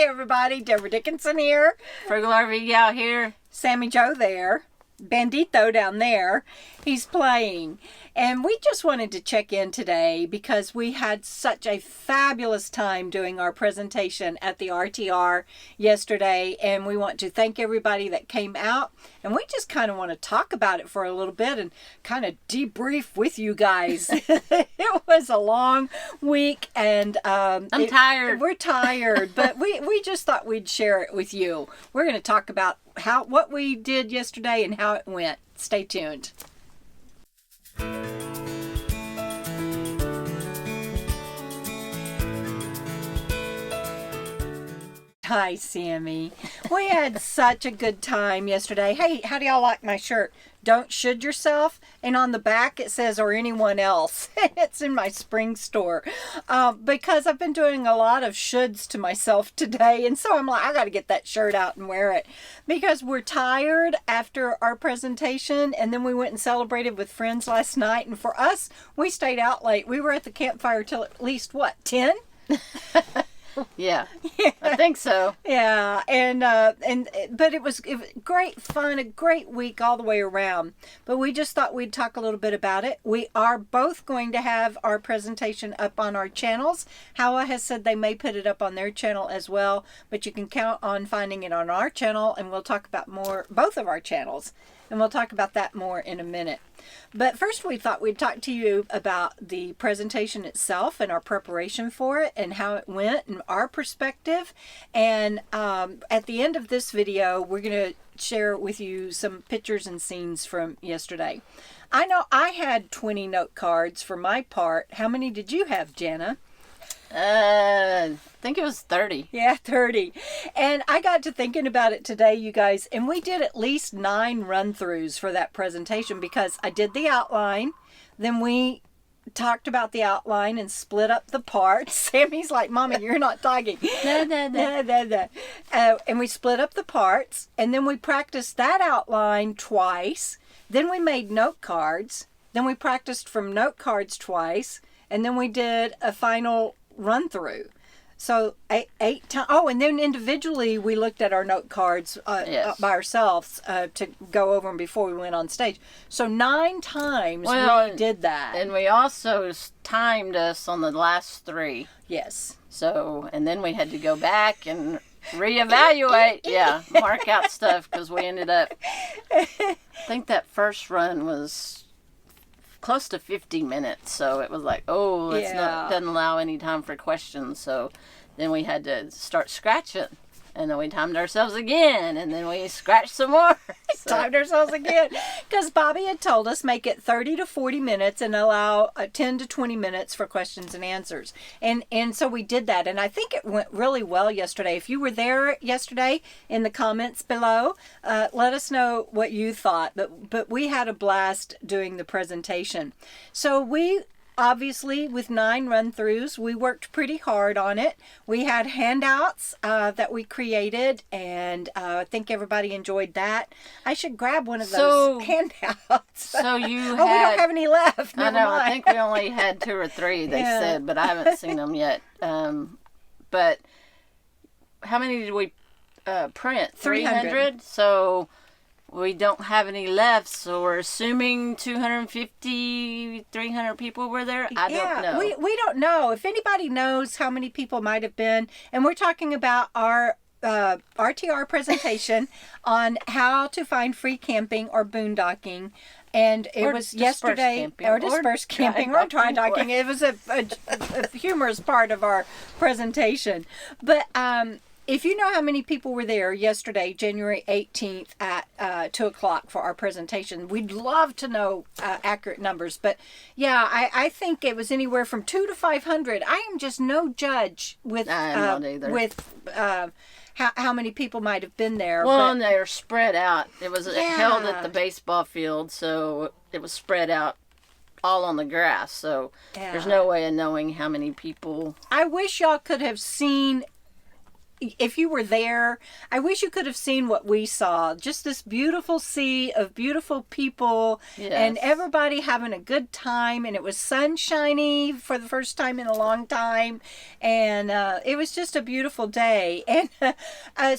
Hey everybody, Debra Dickinson here. Frugal RV Gal here. Sammy Joe there. Bandito down there. He's playing. And we just wanted to check in today because we had such a fabulous time doing our presentation at the RTR yesterday. And we want to thank everybody that came out. And we just kind of want to talk about it for a little bit and kind of debrief with you guys. It was a long week and I'm tired. We're tired, but we just thought we'd share it with you. We're going to talk about what we did yesterday and how it went. Stay tuned. Hi, Sammy. We had such a good time yesterday. Hey, how do y'all like my shirt? Don't should yourself. And on the back it says, or anyone else. It's in my spring store. Because I've been doing a lot of shoulds to myself today. And so I'm like, I got to get that shirt out and wear it. Because we're tired after our presentation. And then we went and celebrated with friends last night. And for us, we stayed out late. We were at the campfire till at least, 10? Yeah, I think so. Yeah, but it was great fun, a great week all the way around. But we just thought we'd talk a little bit about it. We are both going to have our presentation up on our channels. Howa has said they may put it up on their channel as well, but you can count on finding it on our channel, and we'll talk about both of our channels. And we'll talk about that more in a minute. But first we thought we'd talk to you about the presentation itself and our preparation for it and how it went and our perspective. And at the end of this video, we're going to share with you some pictures and scenes from yesterday. I know I had 20 note cards for my part. How many did you have, Jana? I think it was 30. Yeah, 30. And I got to thinking about it today, you guys, and we did at least 9 run-throughs for that presentation because I did the outline, then we talked about the outline and split up the parts. Sammy's like, Mommy, you're not talking. No. And we split up the parts, and then we practiced that outline twice. Then we made note cards. Then we practiced from note cards twice. And then we did a final run through. So 8 times. Oh, and then individually we looked at our note cards by ourselves to go over them before we went on stage. So 9 times we did that. And we also timed us on the last 3. Yes. So, and then we had to go back and reevaluate. Mark out stuff because we ended up, I think that first run was close to 50 minutes, so it was like, doesn't allow any time for questions. So then we had to start scratching, and then we timed ourselves again, and then we scratched some more. Timed ourselves again because Bobby had told us make it 30 to 40 minutes and allow 10 to 20 minutes for questions and answers, and so we did that, and I think it went really well yesterday. If you were there yesterday, in the comments below, let us know what you thought, but we had a blast doing the presentation. So we obviously, with 9 run-throughs, we worked pretty hard on it. We had handouts that we created, and I think everybody enjoyed that. I should grab one of those handouts. So you we don't have any left. I know, I think we only had 2 or 3, they said, but I haven't seen them yet. But how many did we print? 300. So we don't have any left, so we're assuming 250, 300 people were there. I don't know. We don't know. If anybody knows how many people might have been, and we're talking about our RTR presentation on how to find free camping or boondocking. And it was yesterday, or dispersed camping, or dry docking. It was a humorous part of our presentation. But if you know how many people were there yesterday, January 18th at 2 o'clock for our presentation, we'd love to know accurate numbers. But yeah, I think it was anywhere from 200 to 500. I am just no judge with not either. With how many people might have been there. Well, and they were spread out. It was held at the baseball field, so it was spread out all on the grass. So there's no way of knowing how many people. I wish y'all could have seen if you were there, I wish you could have seen what we saw. Just this beautiful sea of beautiful people, and everybody having a good time, and it was sunshiny for the first time in a long time, and it was just a beautiful day. And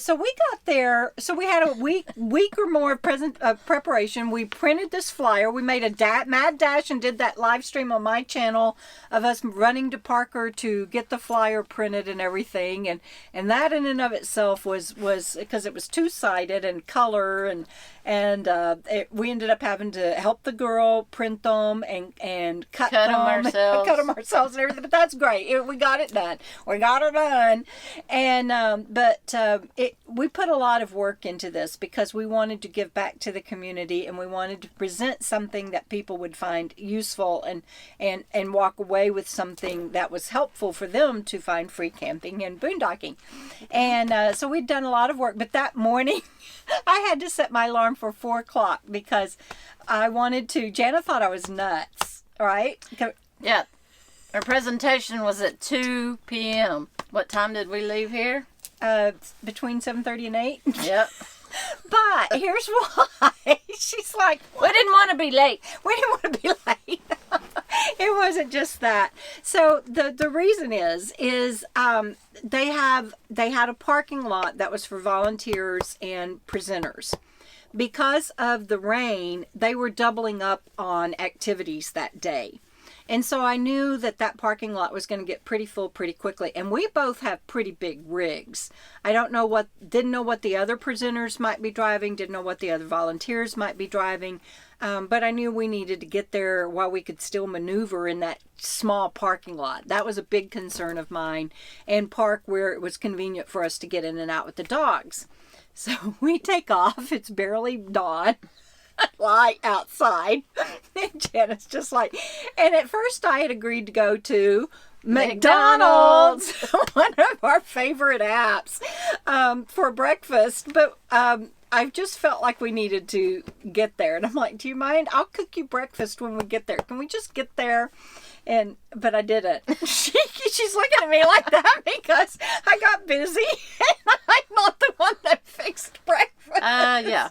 so we got there. So we had a week or more of preparation. We printed this flyer. We made a mad dash and did that live stream on my channel of us running to Parker to get the flyer printed and everything, and that in and of itself was because it was two-sided and color, and we ended up having to help the girl print them and cut them ourselves. Cut them ourselves and everything. But that's great. We got it done. And we put a lot of work into this because we wanted to give back to the community, and we wanted to present something that people would find useful and walk away with something that was helpful for them to find free camping and boondocking. And so we'd done a lot of work, but that morning I had to set my alarm for 4 o'clock because I wanted to. Jana thought I was nuts, right? Yeah. Our presentation was at 2 p.m. What time did we leave here? Between 7:30 and 8. Yep. But here's why. She's like, we didn't want to be late. We didn't want to be late. It wasn't just that. So the reason is they had a parking lot that was for volunteers and presenters. Because of the rain, they were doubling up on activities that day. And so I knew that parking lot was going to get pretty full pretty quickly. And we both have pretty big rigs. Didn't know what the other presenters might be driving, didn't know what the other volunteers might be driving. But I knew we needed to get there while we could still maneuver in that small parking lot. That was a big concern of mine, and park where it was convenient for us to get in and out with the dogs. So we take off. It's barely dawn. Light outside. And Janet's just like, and at first I had agreed to go to McDonald's, one of our favorite apps, for breakfast. But I just felt like we needed to get there. And I'm like, do you mind? I'll cook you breakfast when we get there. Can we just get there? But I didn't. She's looking at me like that because I got busy and I'm not the one that fixed breakfast. Yeah.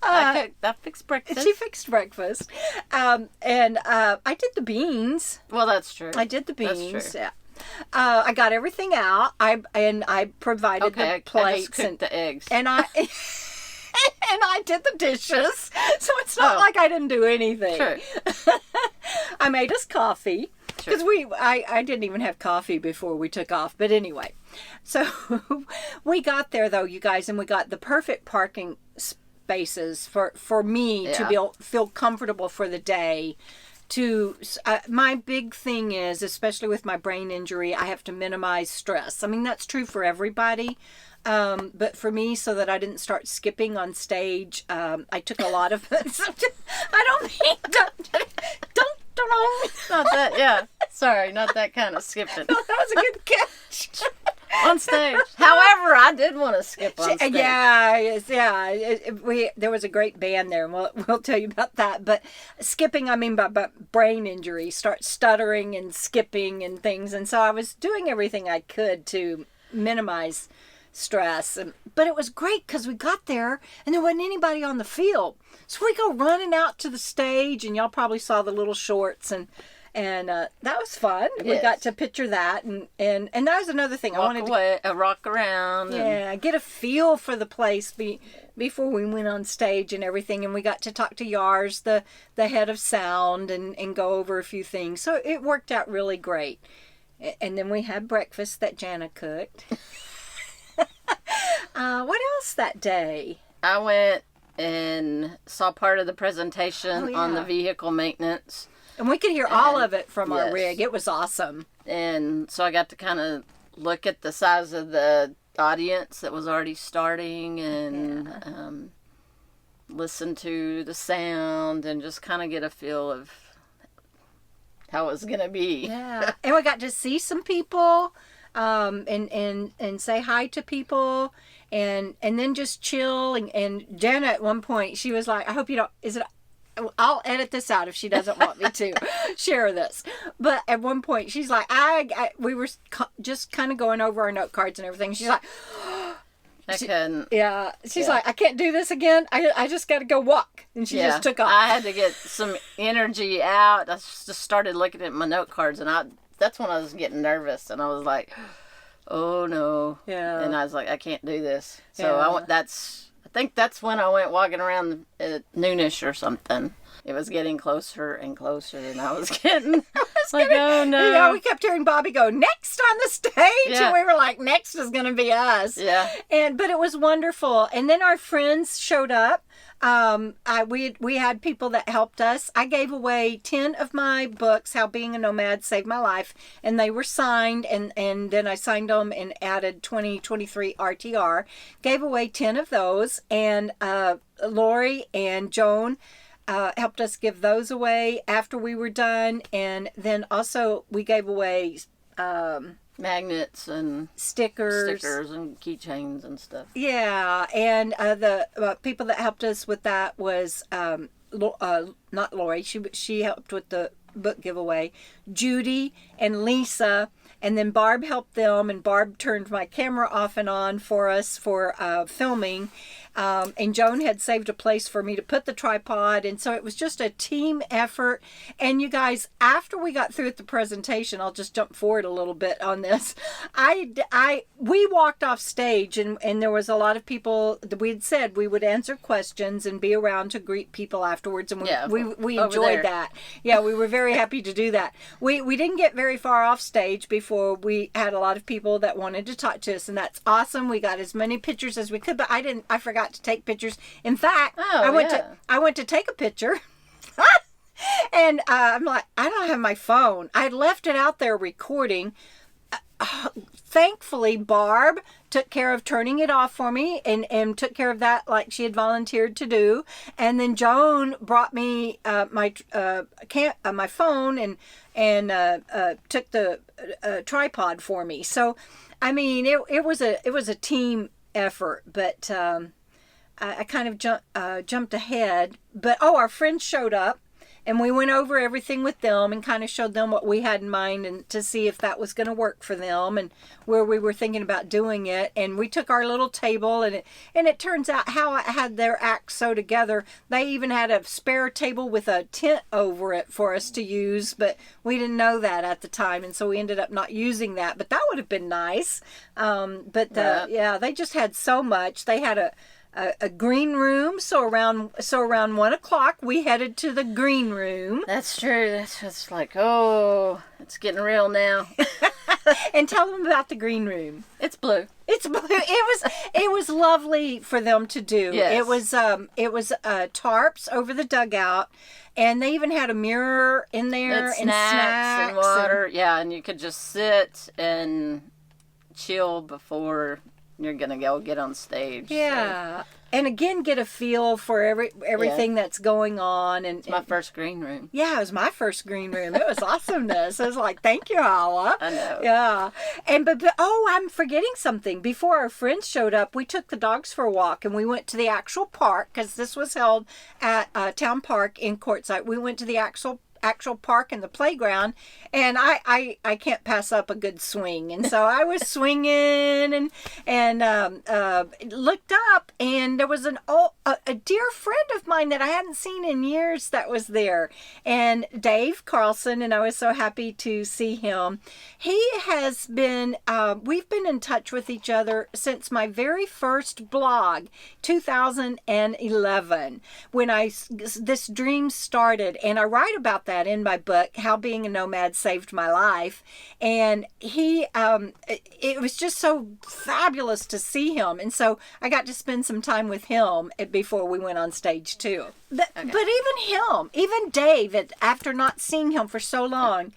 I fixed breakfast. She fixed breakfast. And I did the beans. Well, that's true. I did the beans. That's true. Yeah. I got everything out. I provided the plates. I just cooked the eggs. And I... And I did the dishes, so it's not like I didn't do anything. Sure. I made us coffee because I didn't even have coffee before we took off. But anyway, so we got there though, you guys, and we got the perfect parking spaces for me to feel comfortable for the day. My big thing is, especially with my brain injury, I have to minimize stress. I mean, that's true for everybody. But for me, so that I didn't start skipping on stage, I took a lot of. I don't mean don't. Not that, yeah. Sorry, not that kind of skipping. That was a good catch. On stage. However, I did want to skip on stage. There was a great band there, and we'll tell you about that. But skipping, I mean by brain injury, start stuttering and skipping and things, and so I was doing everything I could to minimize stress. But it was great because we got there and there wasn't anybody on the field, so we go running out to the stage, and y'all probably saw the little shorts, and that was fun. Yes. We got to picture that, and that was another thing. I wanted to rock around. Yeah, get a feel for the place before we went on stage and everything. And we got to talk to Yars, the head of sound, and go over a few things. So it worked out really great. And then we had breakfast that Jana cooked. What else that day? I went and saw part of the presentation on the vehicle maintenance. And we could hear all of it from our rig. It was awesome. And so I got to kind of look at the size of the audience that was already starting, and listen to the sound and just kind of get a feel of how it was going to be. Yeah. And we got to see some people, and say hi to people, and then just chill. And Jana at one point, she was like, I hope you don't, I'll edit this out if she doesn't want me to share this. But at one point, she's like, we were just kind of going over our note cards and everything. She's like, I couldn't. Yeah. She's like, I can't do this again. I just got to go walk. And she just took off. I had to get some energy out. I just started looking at my note cards, and that's when I was getting nervous, and I was like, oh no. Yeah. And I was like, I can't do this. So I think that's when I went walking around at noonish or something. It was getting closer and closer, and I was getting oh no. Yeah, we kept hearing Bobby go, next on the stage. Yeah. And we were like, next is going to be us. Yeah. But it was wonderful. And then our friends showed up. We had people that helped us. I gave away 10 of my books, How Being a Nomad Saved My Life, and they were signed, and then I signed them and added 2023 RTR. Gave away 10 of those, and Lori and Joan helped us give those away after we were done, and then also we gave away magnets and stickers and keychains and stuff. Yeah, and the people that helped us with that was not Lori. She helped with the book giveaway. Judy and Lisa, and then Barb helped them, and Barb turned my camera off and on for us for filming. And Joan had saved a place for me to put the tripod, and so it was just a team effort. And you guys, after we got through with the presentation, I'll just jump forward a little bit on this. We walked off stage, and there was a lot of people. We had said we would answer questions and be around to greet people afterwards, and we enjoyed that. Yeah, we were very happy to do that. We didn't get very far off stage before we had a lot of people that wanted to talk to us, and that's awesome. We got as many pictures as we could, but I forgot to take pictures. In fact, I went to take a picture and I'm like, I don't have my phone. I had left it out there recording. Thankfully, Barb took care of turning it off for me and took care of that like she had volunteered to do. And then Joan brought me my phone and took the tripod for me. So, I mean, it was a team effort, but I kind of jumped ahead. But our friends showed up, and we went over everything with them and kind of showed them what we had in mind and to see if that was going to work for them and where we were thinking about doing it. And we took our little table, and it turns out how I had their act sew together. They even had a spare table with a tent over it for us to use, but we didn't know that at the time, and so we ended up not using that. But that would have been nice. They just had so much. They had a green room, so around 1 o'clock we headed to the green room. That's true. That's just like, oh, it's getting real now. And tell them about the green room. It's blue. It's blue. It was lovely for them to do. Yes. It was tarps over the dugout, and they even had a mirror in there and snacks and water. Yeah, and you could just sit and chill before you're gonna go get on stage. Yeah. So. And again, get a feel for everything that's going on. And it's my first green room. Yeah, it was my first green room. It was awesomeness. I was like, thank you, Howa. I know. Yeah. And but I'm forgetting something. Before our friends showed up, we took the dogs for a walk, and we went to the actual park, because this was held at Town Park in Quartzsite. We went to the actual park and the playground, and I can't pass up a good swing, and so I was swinging and looked up, and there was a dear friend of mine that I hadn't seen in years that was there, and Dave Carlson, and I was so happy to see him. He has been we've been in touch with each other since my very first blog, 2011, when this dream started, and I write about that in my book, How Being a Nomad Saved My Life. And he it was just so fabulous to see him, and so I got to spend some time with him before we went on stage too. But even Dave, after not seeing him for so long,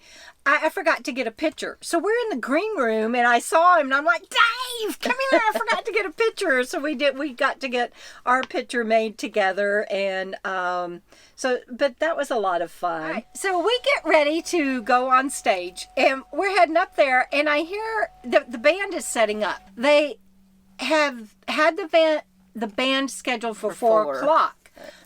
I forgot to get a picture. So we're in the green room, and I saw him, and I'm like, Dave, come here! I forgot to get a picture. So we got to get our picture made together, and but that was a lot of fun. Right. So we get ready to go on stage, and we're heading up there, and I hear the band is setting up. They have had the band scheduled for 4 o'clock.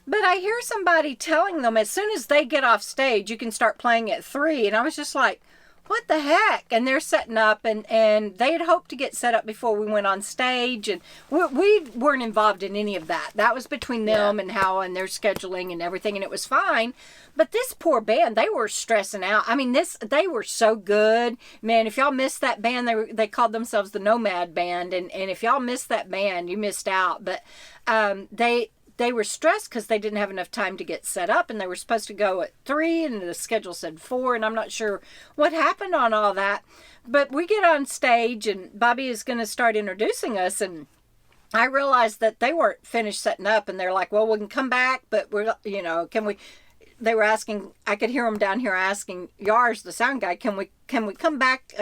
But I hear somebody telling them as soon as they get off stage, you can start playing at 3. And I was just like, what the heck? And they're setting up, and they had hoped to get set up before we went on stage. And we weren't involved in any of that. That was between them and how and their scheduling and everything. And it was fine. But this poor band, they were stressing out. I mean, they were so good. Man, if y'all missed that band, they called themselves the Nomad Band. And if y'all missed that band, you missed out. But they were stressed because they didn't have enough time to get set up, and they were supposed to go at 3, and the schedule said 4, and I'm not sure what happened on all that. But we get on stage, and Bobby is going to start introducing us, and I realized that they weren't finished setting up, and they're like, well, we can come back, but we're, can we... They were asking, I could hear them down here asking Yars, the sound guy, can we come back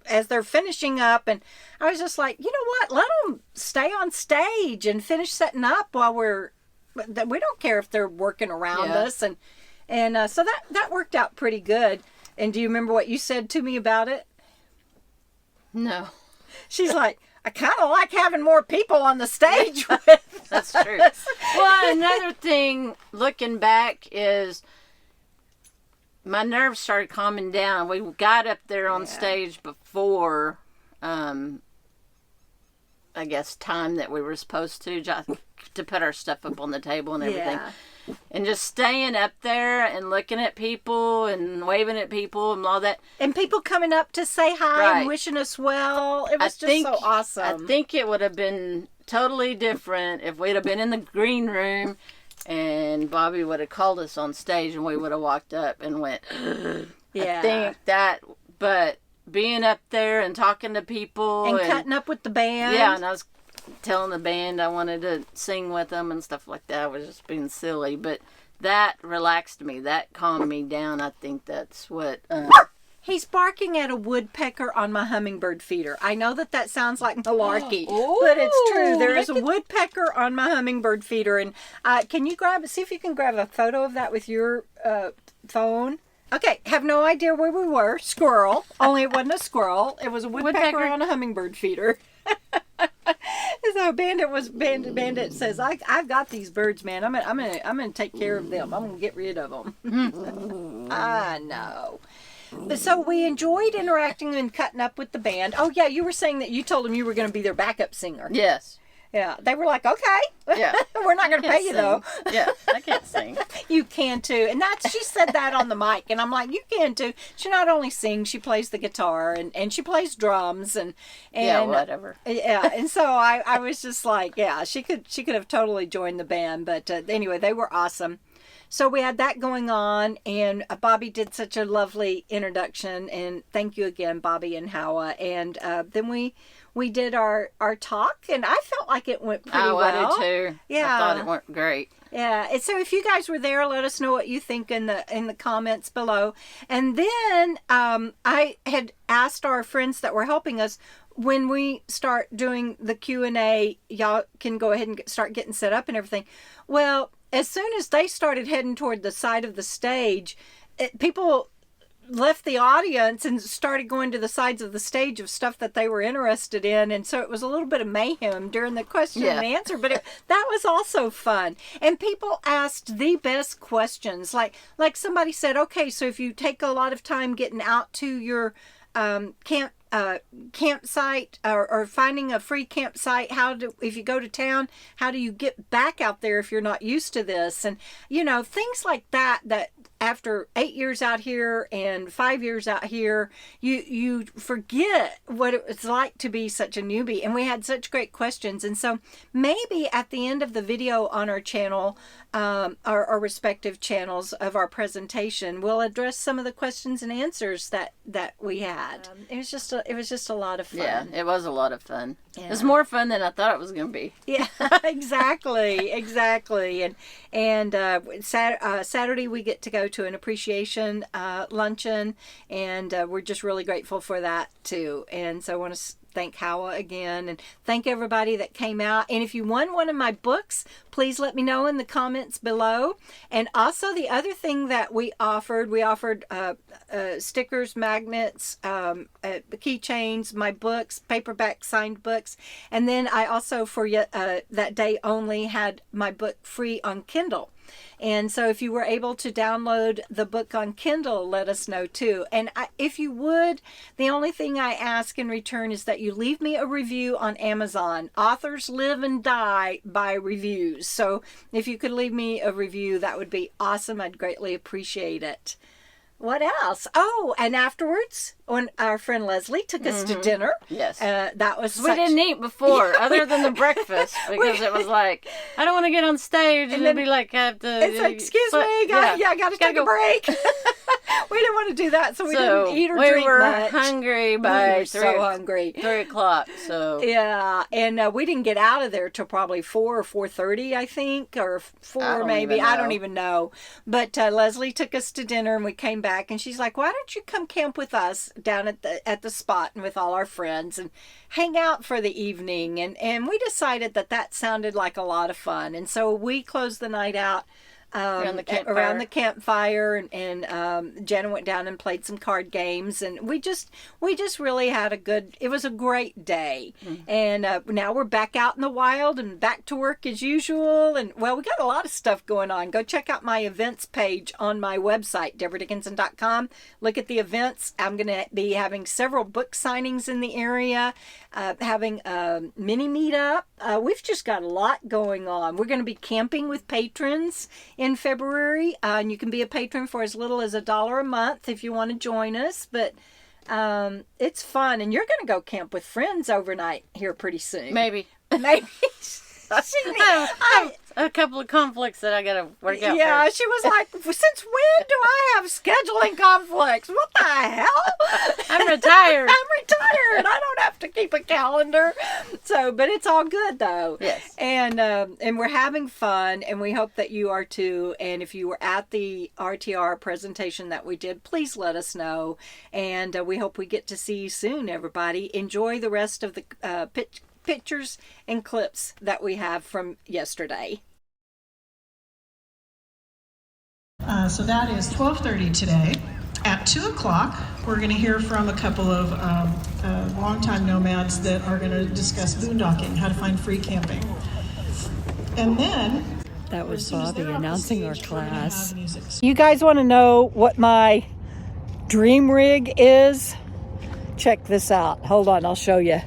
as they're finishing up? And I was just like, you know what? Let them stay on stage and finish setting up while we don't care if they're working around us. And so that worked out pretty good. And do you remember what you said to me about it? No. She's like, I kind of like having more people on the stage with. That's true. Well, another thing, looking back, is my nerves started calming down. We got up there on stage before, I guess, time that we were supposed to put our stuff up on the table and everything. Yeah. And just staying up there and looking at people and waving at people and all that. And people coming up to say hi and wishing us well. It was just so awesome. I think it would have been totally different if we'd have been in the green room and Bobby would have called us on stage and we would have walked up and went, I think that, but being up there and talking to people. And cutting up with the band. Yeah, and I was telling the band I wanted to sing with them and stuff like that. I was just being silly, but that relaxed me. That calmed me down. I think that's what... He's barking at a woodpecker on my hummingbird feeder. I know that sounds like malarkey, but it's true. There is a woodpecker on my hummingbird feeder. And can you see if you can grab a photo of that with your phone? Okay, have no idea where we were. Squirrel. Only it wasn't a squirrel. It was a woodpecker on a hummingbird feeder. So Bandit says, I've got these birds, man. I'm gonna take care of them. I'm gonna get rid of them. I know. But so we enjoyed interacting and cutting up with the band. Oh yeah, you were saying that you told them you were going to be their backup singer. Yes. Yeah, they were like, okay. Yeah. We're not going to pay you though. Yeah, I can't sing. You can too. And she said that on the mic, and I'm like, you can too. She not only sings, she plays the guitar and she plays drums and yeah, whatever. Yeah, and so I was just like, yeah, she could have totally joined the band, but anyway, they were awesome. So we had that going on, and Bobby did such a lovely introduction, and thank you again, Bobby and Howa. And then we did our talk, and I felt like it went pretty well. I did too. Yeah, I thought it went great. Yeah, and so if you guys were there, let us know what you think in the comments below. And then I had asked our friends that were helping us, when we start doing the Q&A, y'all can go ahead and start getting set up and everything. Well, as soon as they started heading toward the side of the stage, people left the audience and started going to the sides of the stage of stuff that they were interested in. And so it was a little bit of mayhem during the question and answer, but that was also fun. And people asked the best questions. Like somebody said, okay, so if you take a lot of time getting out to your campsite or finding a free campsite, if you go to town, how do you get back out there if you're not used to this? And things like that after 8 years out here and 5 years out here, you forget what it's like to be such a newbie. And we had such great questions. And so maybe at the end of the video on our channel, our respective channels of our presentation, we'll address some of the questions and answers that we had. It was just a lot of fun. Yeah, it was a lot of fun. Yeah. It was more fun than I thought it was going to be. Yeah, exactly. And Saturday we get to go to an appreciation luncheon, and we're just really grateful for that too. And so I want to thank Howa again, and thank everybody that came out. And if you won one of my books, please let me know in the comments below. And also the other thing that we offered stickers, magnets, keychains, my books, paperback signed books. And then I also, for that day only, had my book free on Kindle. And so if you were able to download the book on Kindle, let us know too. And if you would, the only thing I ask in return is that you leave me a review on Amazon. Authors live and die by reviews. So if you could leave me a review, that would be awesome. I'd greatly appreciate it. What else? Oh, and afterwards, when our friend Leslie took us to dinner. Yes. That was We didn't eat before, other than the breakfast, because it was like, I don't want to get on stage and then be like, I have to. It's like, excuse me, I got to take a break. We didn't want to do that, so we didn't eat or drink much. We were hungry by so hungry. 3 o'clock, so. Yeah, and we didn't get out of there till probably 4 or 4:30, I think, or 4 maybe. I don't even know. But Leslie took us to dinner, and we came back, and she's like, why don't you come camp with us down at the spot and with all our friends and hang out for the evening? And we decided that sounded like a lot of fun. And so we closed the night out around the campfire, and Jenna went down and played some card games, and we just really had it was a great day. And now we're back out in the wild and back to work as usual, and well, we got a lot of stuff going on. Go check out my events page on my website, DebraDickinson.com. Look at the events. I'm going to be having several book signings in the area, having a mini meetup. We've just got a lot going on. We're going to be camping with patrons in February, and you can be a patron for as little as $1 a month if you want to join us. But it's fun, and you're going to go camp with friends overnight here pretty soon. Maybe. I have a couple of conflicts that I got to work out. Yeah, first. she was like, since when do I have scheduling conflicts? What the hell? I'm retired. I'm retired. I don't have to keep a calendar. So, but it's all good though. Yes. And we're having fun, and we hope that you are too. And if you were at the RTR presentation that we did, please let us know. And we hope we get to see you soon, everybody. Enjoy the rest of the pictures and clips that we have from yesterday. So that is 12:30 today. At 2 o'clock, we're going to hear from a couple of longtime nomads that are going to discuss boondocking, how to find free camping. And then... That was Bobby announcing our class. You guys want to know what my dream rig is? Check this out. Hold on, I'll show you.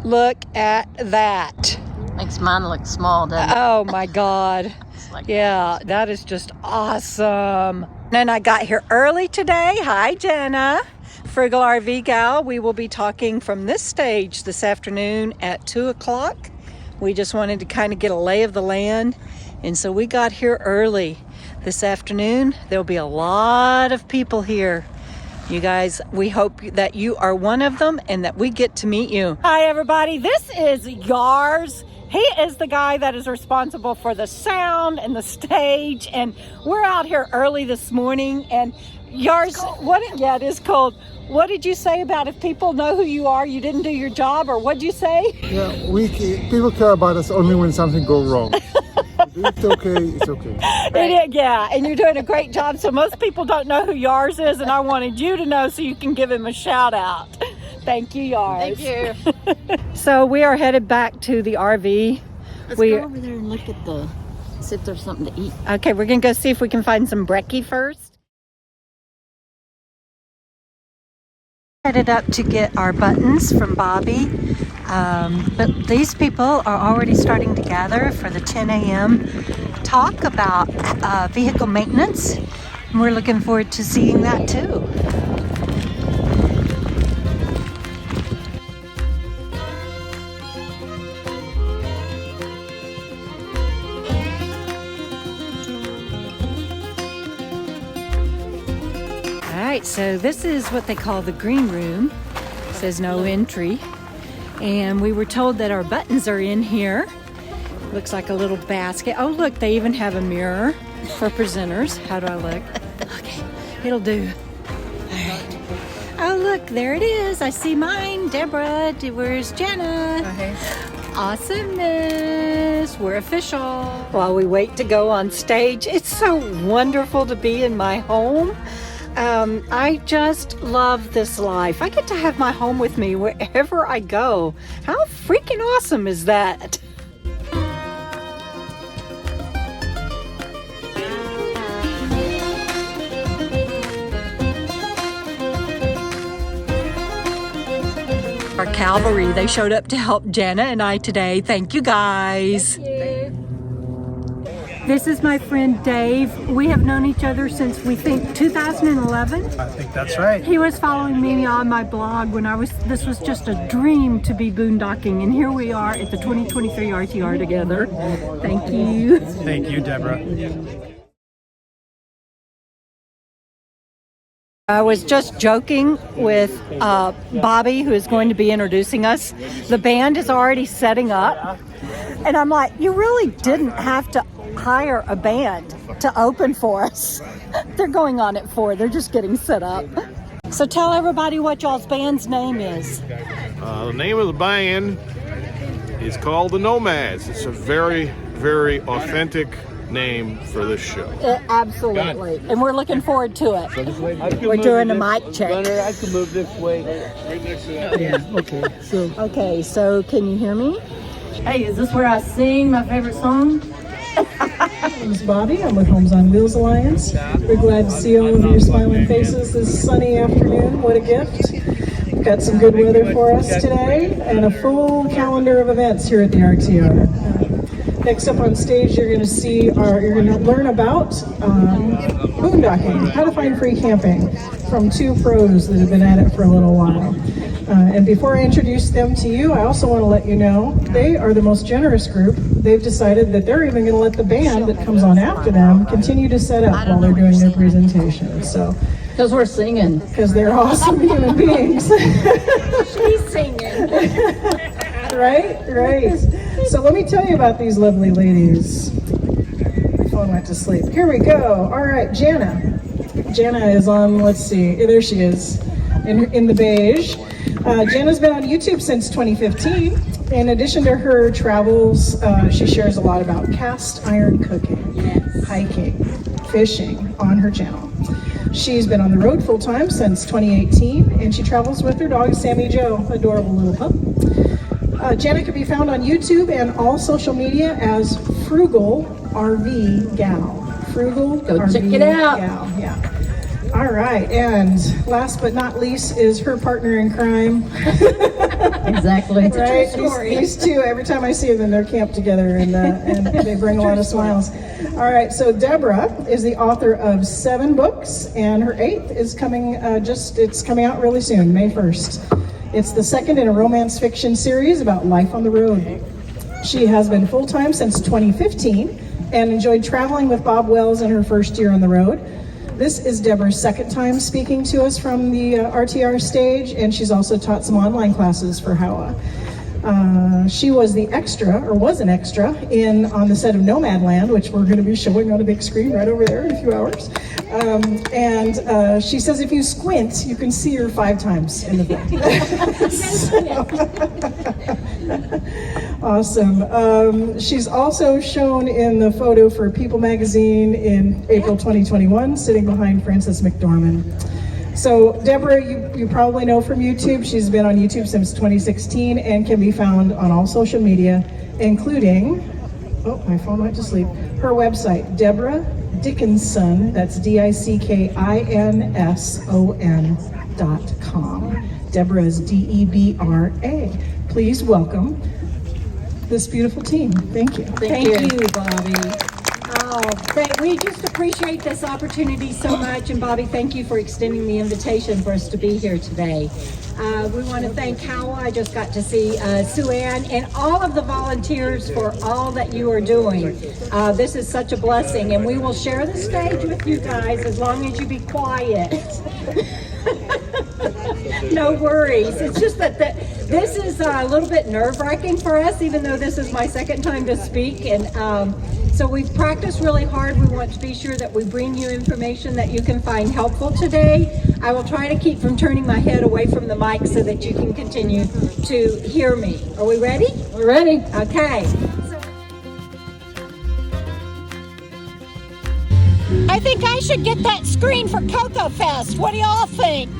Look at that. Makes mine look small, doesn't it? Oh my God. Like yeah, that is just awesome. And I got here early today. Hi, Jenna. Frugal RV Gal. We will be talking from this stage this afternoon at 2 o'clock. We just wanted to kind of get a lay of the land. And so we got here early. This afternoon, there'll be a lot of people here. You guys, we hope that you are one of them and that we get to meet you. Hi, everybody. This is Yars. He is the guy that is responsible for the sound and the stage. And we're out here early this morning. And Yars, yeah, it is cold. What did you say about if people know who you are, you didn't do your job, or what'd you say? Yeah, people care about us only when something goes wrong. It's okay, it's okay. Right. Yeah, and you're doing a great job. So most people don't know who Yars is, and I wanted you to know so you can give him a shout out. Thank you, Yars. Thank you. So we are headed back to the RV. Let's go over there and look at see if there's something to eat. Okay, we're going to go see if we can find some brekkie first. Headed up to get our buttons from Bobby. But these people are already starting to gather for the 10 a.m. talk about vehicle maintenance. And we're looking forward to seeing that too. Alright, so this is what they call the green room. It says no entry. And we were told that our buttons are in here. Looks like a little basket. Oh look, they even have a mirror for presenters. How do I look? Okay, it'll do. Alright. Oh look, there it is. I see mine. Debra, where's Jenna? Awesomeness. We're official. While we wait to go on stage, it's so wonderful to be in my home. I just love this life. I get to have my home with me wherever I go. How freaking awesome is that? cavalry. They showed up to help Jana and I today. Thank you guys. This is my friend Dave. We have known each other since we think 2011. I think that's right. He was following me on my blog when this was just a dream to be boondocking, and here we are at the 2023 RTR together. Thank you. Thank you, Debra. I was just joking with Bobby, who is going to be introducing us. The band is already setting up, and I'm like, you really didn't have to hire a band to open for us. They're going on at 4. They're just getting set up. So tell everybody what y'all's band's name is. The name of the band is called the Nomads. It's a very, very authentic name for this show. Absolutely. And we're looking forward to it. We're doing a mic check. I can move this way. Yeah, okay. So can you hear me? Hey, is this where I sing my favorite song? My name is Bobby. I'm with Homes on Wheels Alliance. We're glad to see all of your smiling faces this sunny afternoon. What a gift. We've got some good weather for us today and a full calendar of events here at the RTR. Next up on stage, you're going to learn about boondocking, how to find free camping from 2 pros that have been at it for a little while. And before I introduce them to you, I also want to let you know they are the most generous group. They've decided that they're even going to let the band that comes on after them continue to set up while they're doing their presentation. So, Because we're singing. because they're awesome human beings. She's singing. Right. So let me tell you about these lovely ladies. My phone went to sleep. Here we go. All right, Jana. Jana is on, let's see, there she is in the beige. Jana's been on YouTube since 2015. In addition to her travels, she shares a lot about cast iron cooking, hiking, fishing on her channel. She's been on the road full time since 2018, and she travels with her dog, Sammy Joe, adorable little pup. Jana can be found on YouTube and all social media as Frugal RV Gal. Frugal Go RV check it out. Gal, yeah. All right, and last but not least is her partner in crime. Exactly. Right? These two, every time I see them, they're camped together, and they bring a lot of smiles. All right, so Debra is the author of 7 books, and her 8th is coming, it's coming out really soon, May 1st. It's the 2nd in a romance fiction series about life on the road. She has been full-time since 2015 and enjoyed traveling with Bob Wells in her first year on the road. This is Debra's 2nd time speaking to us from the RTR stage, and she's also taught some online classes for howa. She was an extra on the set of Nomadland, which we're going to be showing on a big screen right over there in a few hours. And she says if you squint, you can see her 5 times in the film. Awesome. She's also shown in the photo for People magazine in April 2021, sitting behind Frances McDormand. So Debra, you probably know from YouTube. She's been on YouTube since 2016 and can be found on all social media, including, oh, my phone went to sleep, her website, Debra Dickinson, that's DICKINSON.com. Debra is DEBRA. Please welcome this beautiful team. Thank you. Thank you, Bobby. We just appreciate this opportunity so much, and Bobby, thank you for extending the invitation for us to be here today. We want to thank howa. I just got to see Sue Ann and all of the volunteers for all that you are doing. This is such a blessing, and we will share the stage with you guys as long as you be quiet. No worries. It's just that this is a little bit nerve-wracking for us, even though this is my 2nd time to speak, and so we've practiced really hard. We want to be sure that we bring you information that you can find helpful today. I will try to keep from turning my head away from the mic so that you can continue to hear me. Are we ready? We're ready. Okay. I think I should get that screen for KOKO Fest. What do y'all think?